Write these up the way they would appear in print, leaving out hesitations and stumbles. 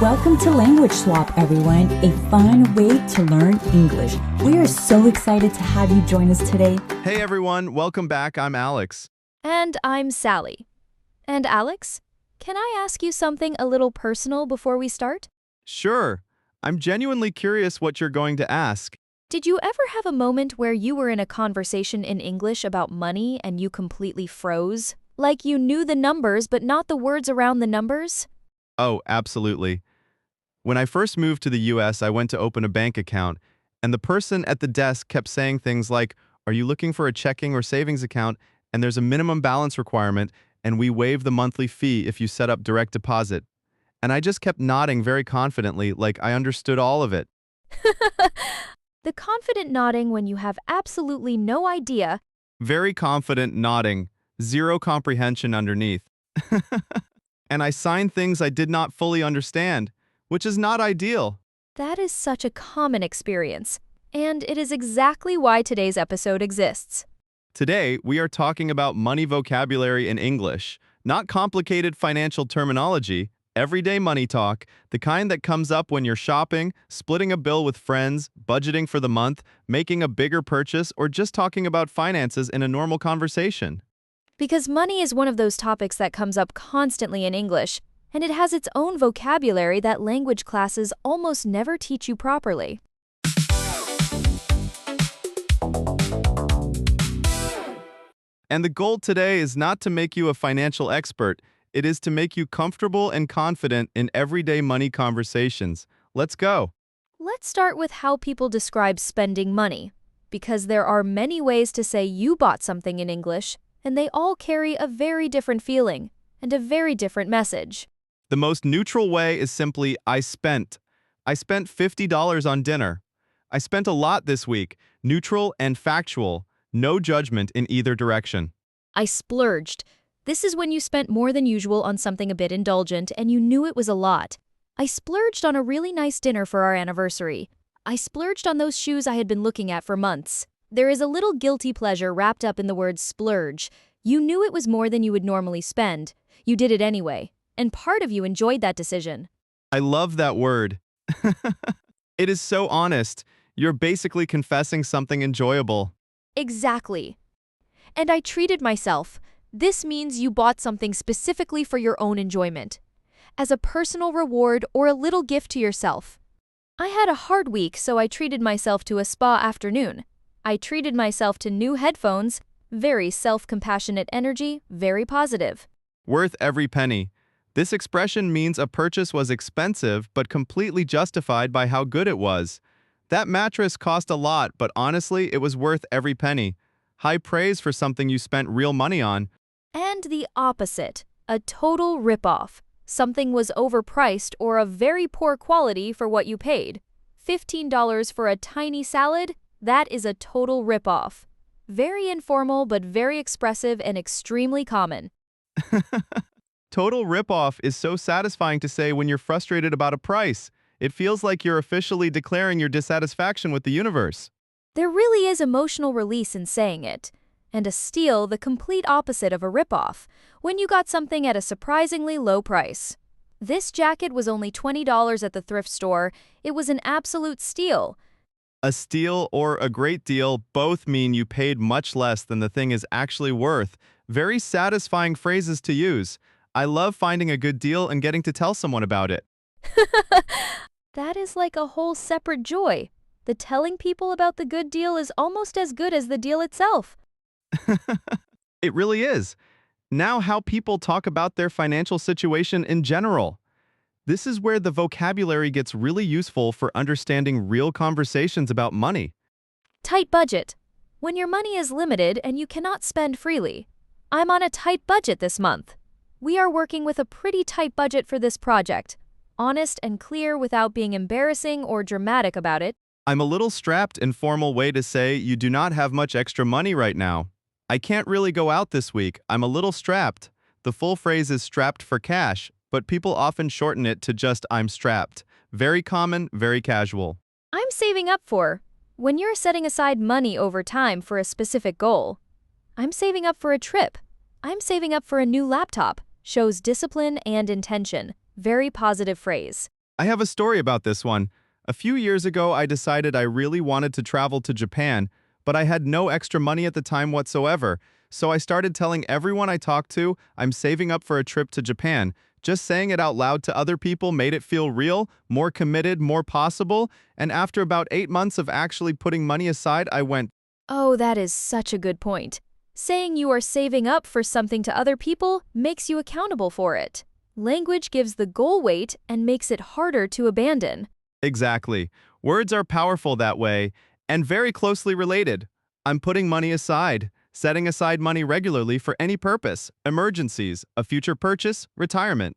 Welcome to Language Swap, everyone, a fun way to learn English. We are so excited to have you join us today. Hey everyone, welcome back. I'm Alex. And I'm Sally. And Alex, can I ask you something a little personal before we start? Sure, I'm genuinely curious what you're going to ask. Did you ever have a moment where you were in a conversation in English about money and you completely froze? Like you knew the numbers but not the words around the numbers? Oh, absolutely. When I first moved to the US, I went to open a bank account, and the person at the desk kept saying things like, "Are you looking for a checking or savings account? And there's a minimum balance requirement, and we waive the monthly fee if you set up direct deposit." And I just kept nodding very confidently, like I understood all of it. The confident nodding when you have absolutely no idea. Very confident nodding, zero comprehension underneath. And I signed things I did not fully understand, which is not ideal. That is such a common experience. And it is exactly why today's episode exists. Today, we are talking about money vocabulary in English, not complicated financial terminology, everyday money talk, the kind that comes up when you're shopping, splitting a bill with friends, budgeting for the month, making a bigger purchase, or just talking about finances in a normal conversation. Because money is one of those topics that comes up constantly in English, and it has its own vocabulary that language classes almost never teach you properly. And the goal today is not to make you a financial expert, it is to make you comfortable and confident in everyday money conversations. Let's go. Let's start with how people describe spending money, because there are many ways to say you bought something in English, and they all carry a very different feeling and a very different message. The most neutral way is simply I spent. I spent $50 on dinner. I spent a lot this week, neutral and factual, no judgment in either direction. I splurged. This is when you spent more than usual on something a bit indulgent and you knew it was a lot. I splurged on a really nice dinner for our anniversary. I splurged on those shoes I had been looking at for months. There is a little guilty pleasure wrapped up in the word splurge. You knew it was more than you would normally spend. You did it anyway, and part of you enjoyed that decision. I love that word. It is so honest. You're basically confessing something enjoyable. Exactly. And I treated myself. This means you bought something specifically for your own enjoyment, as a personal reward or a little gift to yourself. I had a hard week, so I treated myself to a spa afternoon. I treated myself to new headphones. Very self-compassionate energy, very positive. Worth every penny. This expression means a purchase was expensive but completely justified by how good it was. That mattress cost a lot, but honestly, it was worth every penny. High praise for something you spent real money on. And the opposite, a total ripoff. Something was overpriced or of very poor quality for what you paid. $15 for a tiny salad? That is a total ripoff. Very informal but very expressive and extremely common. Total ripoff is so satisfying to say when you're frustrated about a price. It feels like you're officially declaring your dissatisfaction with the universe. There really is emotional release in saying it. And a steal, the complete opposite of a ripoff, when you got something at a surprisingly low price. This jacket was only $20 at the thrift store. It was an absolute steal. A steal or a great deal both mean you paid much less than the thing is actually worth. Very satisfying phrases to use. I love finding a good deal and getting to tell someone about it. That is like a whole separate joy. The telling people about the good deal is almost as good as the deal itself. It really is. Now how people talk about their financial situation in general. This is where the vocabulary gets really useful for understanding real conversations about money. Tight budget. When your money is limited and you cannot spend freely. I'm on a tight budget this month. We are working with a pretty tight budget for this project. Honest and clear without being embarrassing or dramatic about it. I'm a little strapped, informal way to say you do not have much extra money right now. I can't really go out this week. I'm a little strapped. The full phrase is strapped for cash, but people often shorten it to just I'm strapped. Very common, very casual. I'm saving up for. When you're setting aside money over time for a specific goal. I'm saving up for a trip. I'm saving up for a new laptop. Shows discipline and intention. Very positive phrase. I have a story about this one. A few years ago, I decided I really wanted to travel to Japan, but I had no extra money at the time whatsoever. So I started telling everyone I talked to I'm saving up for a trip to Japan. Just saying it out loud to other people made it feel real, more committed, more possible, and after about 8 months of actually putting money aside, I went, Oh, that is such a good point. Saying you are saving up for something to other people makes you accountable for it. Language gives the goal weight and makes it harder to abandon. exactly. Words are powerful that way, and very closely related. I'm putting money aside, setting aside money regularly for any purpose, emergencies, a future purchase, retirement.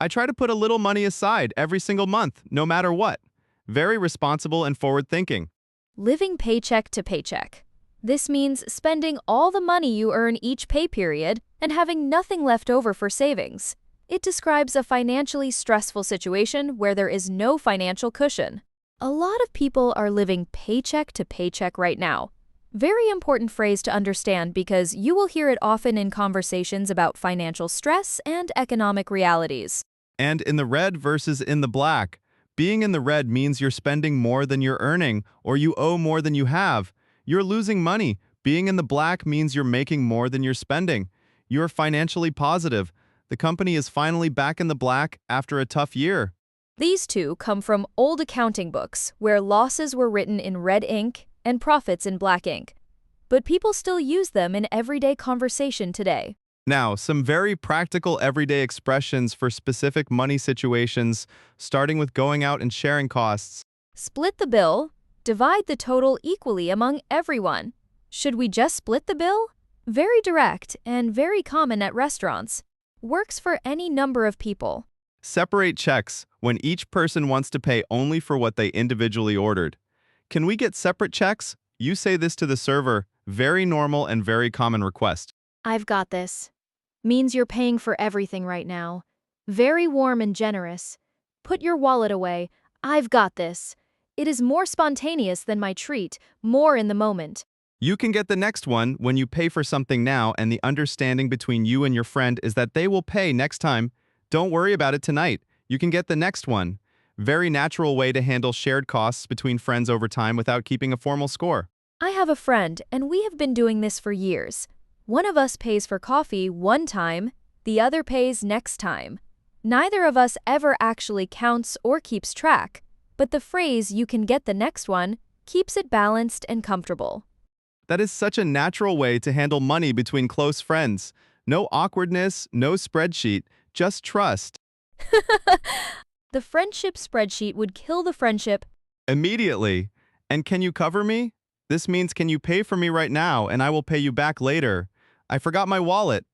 I try to put a little money aside every single month, no matter what. Very responsible and forward-thinking. Living paycheck to paycheck. This means spending all the money you earn each pay period and having nothing left over for savings. It describes a financially stressful situation where there is no financial cushion. A lot of people are living paycheck to paycheck right now. Very important phrase to understand because you will hear it often in conversations about financial stress and economic realities. And in the red versus in the black. Being in the red means you're spending more than you're earning, or you owe more than you have. You're losing money. Being in the black means you're making more than you're spending. You're financially positive. The company is finally back in the black after a tough year. These two come from old accounting books where losses were written in red ink and profits in black ink. But people still use them in everyday conversation today. Now, some very practical everyday expressions for specific money situations, starting with going out and sharing costs. Split the bill. Divide the total equally among everyone. Should we just split the bill? Very direct and very common at restaurants. Works for any number of people. Separate checks when each person wants to pay only for what they individually ordered. Can we get separate checks? You say this to the server. Very normal and very common request. I've got this. Means you're paying for everything right now. Very warm and generous. Put your wallet away. I've got this. It is more spontaneous than my treat, more in the moment. You can get the next one when you pay for something now and the understanding between you and your friend is that they will pay next time. Don't worry about it tonight. You can get the next one. Very natural way to handle shared costs between friends over time without keeping a formal score. I have a friend, and we have been doing this for years. One of us pays for coffee one time, the other pays next time. Neither of us ever actually counts or keeps track, but the phrase "you can get the next one" keeps it balanced and comfortable. That is such a natural way to handle money between close friends. No awkwardness, no spreadsheet, just trust. The friendship spreadsheet would kill the friendship. Immediately. And can you cover me? This means can you pay for me right now and I will pay you back later. I forgot my wallet.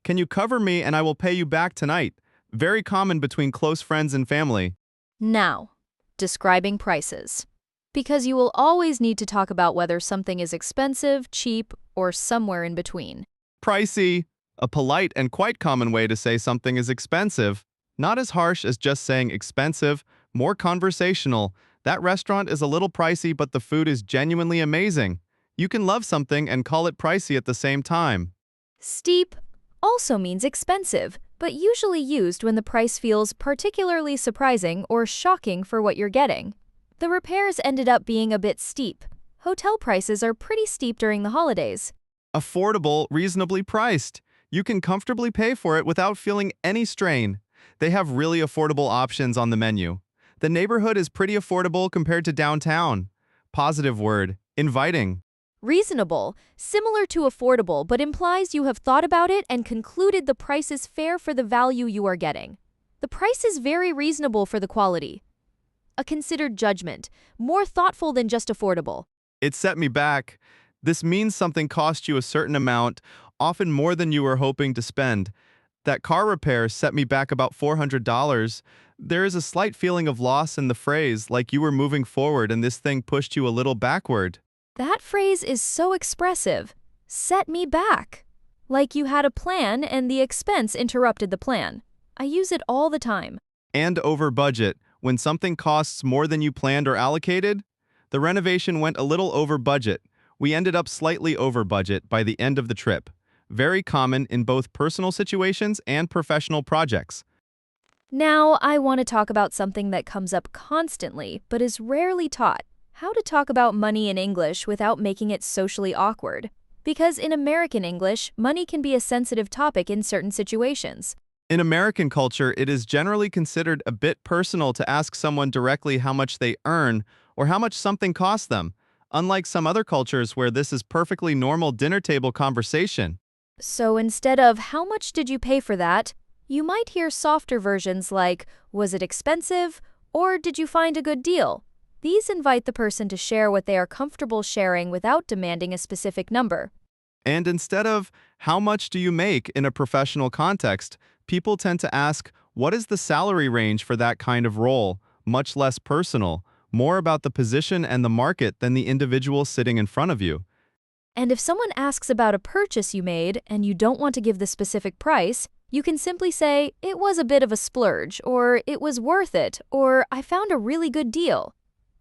Can you cover me and I will pay you back tonight? Very common between close friends and family. Now, describing prices. Because you will always need to talk about whether something is expensive, cheap, or somewhere in between. Pricey. A polite and quite common way to say something is expensive. Not as harsh as just saying expensive, more conversational. That restaurant is a little pricey, but the food is genuinely amazing. You can love something and call it pricey at the same time. Steep also means expensive, but usually used when the price feels particularly surprising or shocking for what you're getting. The repairs ended up being a bit steep. Hotel prices are pretty steep during the holidays. Affordable, reasonably priced. You can comfortably pay for it without feeling any strain. They have really affordable options on the menu. The neighborhood is pretty affordable compared to downtown. Positive word, inviting. Reasonable, similar to affordable, but implies you have thought about it and concluded the price is fair for the value you are getting. The price is very reasonable for the quality. A considered judgment, more thoughtful than just affordable. It set me back. This means something cost you a certain amount, often more than you were hoping to spend. That car repair set me back about $400. There is a slight feeling of loss in the phrase, like you were moving forward and this thing pushed you a little backward. That phrase is so expressive. Set me back. Like you had a plan and the expense interrupted the plan. I use it all the time. And over budget, when something costs more than you planned or allocated. The renovation went a little over budget. We ended up slightly over budget by the end of the trip. Very common in both personal situations and professional projects. Now, I want to talk about something that comes up constantly but is rarely taught: how to talk about money in English without making it socially awkward. Because in American English, money can be a sensitive topic in certain situations. In American culture, it is generally considered a bit personal to ask someone directly how much they earn or how much something costs them, unlike some other cultures where this is perfectly normal dinner table conversation. So instead of "how much did you pay for that?" you might hear softer versions like "was it expensive?" or "did you find a good deal?" These invite the person to share what they are comfortable sharing without demanding a specific number. And instead of how much do you make in a professional context, people tend to ask, what is the salary range for that kind of role? Much less personal, more about the position and the market than the individual sitting in front of you. And if someone asks about a purchase you made and you don't want to give the specific price, you can simply say, "it was a bit of a splurge," or "it was worth it," or "I found a really good deal."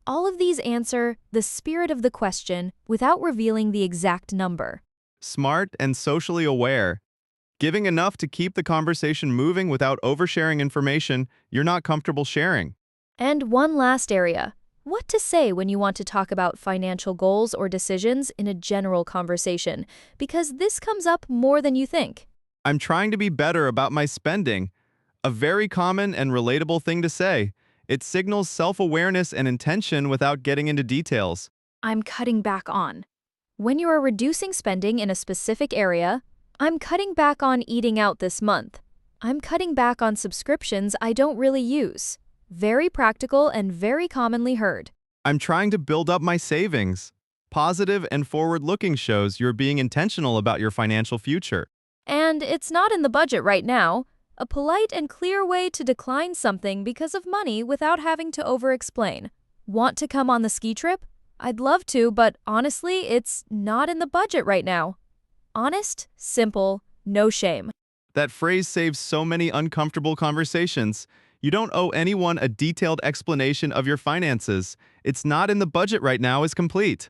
All of these answer the spirit of the question without revealing the exact number. Smart and socially aware. Giving enough to keep the conversation moving without oversharing information you're not comfortable sharing. And one last area: what to say when you want to talk about financial goals or decisions in a general conversation, because this comes up more than you think. I'm trying to be better about my spending. A very common and relatable thing to say. It signals self-awareness and intention without getting into details. I'm cutting back on. When you are reducing spending in a specific area, "I'm cutting back on eating out this month." "I'm cutting back on subscriptions I don't really use." Very practical and very commonly heard. I'm trying to build up my savings. Positive and forward-looking shows you're being intentional about your financial future. And "it's not in the budget right now." A polite and clear way to decline something because of money without having to over-explain. "Want to come on the ski trip?" "I'd love to, but honestly, it's not in the budget right now." Honest, simple, no shame. That phrase saves so many uncomfortable conversations. You don't owe anyone a detailed explanation of your finances. "It's not in the budget right now" is complete.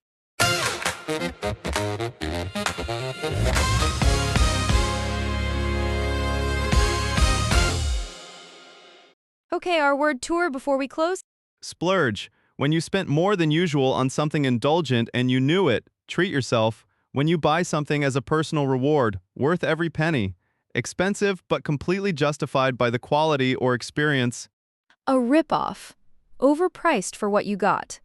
Okay, our word tour before we close. Splurge. When you spent more than usual on something indulgent and you knew it, treat yourself. When you buy something as a personal reward, worth every penny. Expensive but completely justified by the quality or experience. A ripoff. Overpriced for what you got.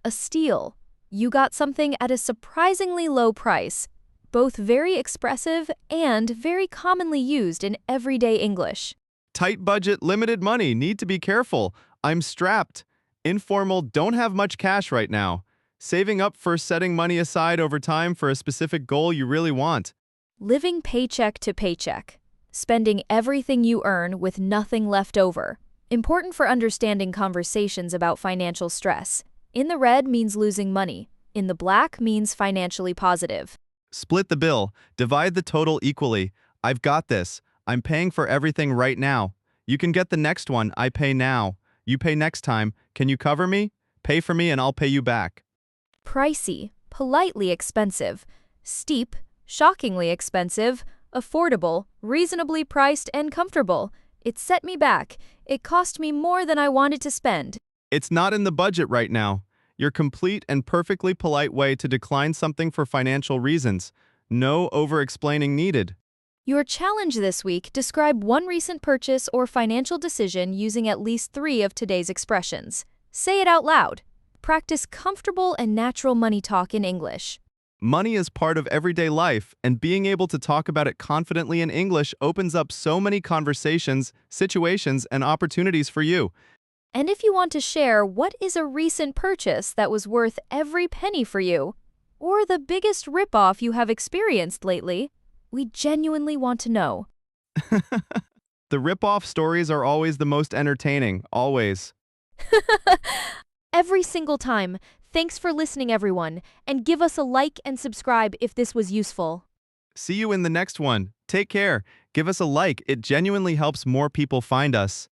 A steal. You got something at a surprisingly low price. Both very expressive and very commonly used in everyday English. Tight budget, limited money, need to be careful. I'm strapped. Informal, don't have much cash right now. Saving up for setting money aside over time for a specific goal you really want. Living paycheck to paycheck. Spending everything you earn with nothing left over. Important for understanding conversations about financial stress. In the red means losing money. In the black means financially positive. Split the bill. Divide the total equally. I've got this. I'm paying for everything right now. You can get the next one. I pay now. You pay next time. Can you cover me? Pay for me and I'll pay you back. Pricey, politely expensive. Steep, shockingly expensive. Affordable, reasonably priced and comfortable. It set me back. It cost me more than I wanted to spend. It's not in the budget right now. Your complete and perfectly polite way to decline something for financial reasons. No over-explaining needed. Your challenge this week: describe one recent purchase or financial decision using at least 3 of today's expressions. Say it out loud. Practice comfortable and natural money talk in English. Money is part of everyday life, and being able to talk about it confidently in English opens up so many conversations, situations, and opportunities for you. And if you want to share what is a recent purchase that was worth every penny for you, or the biggest ripoff you have experienced lately, we genuinely want to know. The rip-off stories are always the most entertaining, always. Every single time. Thanks for listening, everyone, and give us a like and subscribe if this was useful. See you in the next one. Take care. Give us a like. It genuinely helps more people find us.